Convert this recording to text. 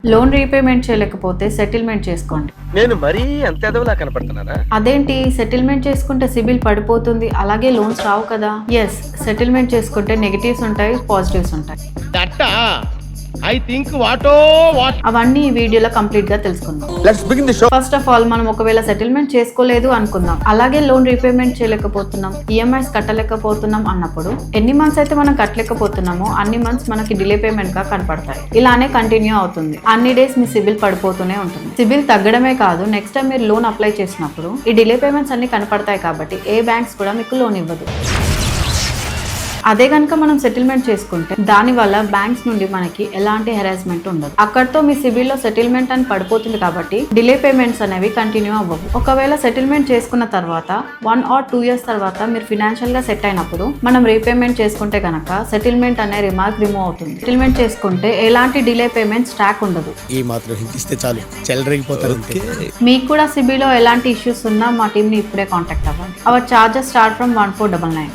Loan repayment చేయలేకపోతే settlement చేసుకోండి. నేను మరీ అంత ఎదవలా కనపడుతున్నానా? అదేంటి, సెటిల్మెంట్ చేసుకుంటే సిబిల్ పడిపోతుంది, అలాగే లోన్స్ రావు కదా? ఎస్, సెటిల్మెంట్ చేసుకుంటే నెగటివ్స్ ఉంటాయి, పాజిటివ్స్ ఉంటాయి. అవన్నీ ఈ వీడియోలో కంప్లీట్ గా తెలుసుకుందాం. ఫస్ట్ ఆఫ్ ఆల్, మనం ఒకవేళ సెటిల్మెంట్ చేసుకోలేదు అనుకుందాం, అలాగే లోన్ రీపేమెంట్ చేయలేకపోతున్నాం, ఈఎంఐస్ కట్టలేకపోతున్నాం అన్నప్పుడు ఎన్ని మంత్స్ అయితే మనం కట్టలేకపోతున్నామో అన్ని మంత్స్ మనకి డిలే పేమెంట్ గా కనపడతాయి. ఇలానే కంటిన్యూ అవుతుంది. అన్ని డేస్ మీ సిబిల్ పడిపోతూనే ఉంటుంది. సిబిల్ తగ్గడమే కాదు, నెక్స్ట్ టైం మీరు లోన్ అప్లై చేసినప్పుడు ఈ డిలే పేమెంట్స్ అన్ని కనపడతాయి. కాబట్టి ఏ బ్యాంక్స్ కూడా మీకు లోన్ ఇవ్వదు. అదే కనుక మనం సెటిల్మెంట్ చేసుకుంటే దాని వల్ల బ్యాంక్స్ నుండి మనకి ఎలాంటి హెరాస్మెంట్ ఉండదు. అక్కడతో మీ సిబిల్ లో సెటిల్మెంట్ అని పడిపోతుంది కాబట్టి డిలే పేమెంట్స్ అనేవి కంటిన్యూ అవ్వవు. ఒకవేళ సెటిల్మెంట్ చేసుకున్న తర్వాత 1 or 2 years తర్వాత మీరు ఫైనాన్షియల్ గా సెట్ అయినప్పుడు మనం రీపేమెంట్ చేసుకుంటే కనుక సెటిల్మెంట్ అనే రిమార్క్ రిమూవ్ అవుతుంది. సెటిల్మెంట్ చేసుకుంటే ఎలాంటి డిలే పేమెంట్ స్టాక్ ఉండదు. ఈ మాత్రం హింటిస్తే చాలు చెలరేగిపోతారు. మీకు కూడా సిబిల్ లో ఎలాంటి ఇష్యూస్ ఉన్నా మా టీమ్ ని ఇప్పుడే కాంటాక్ట్ అవ్వండి. Our charges start from 1499.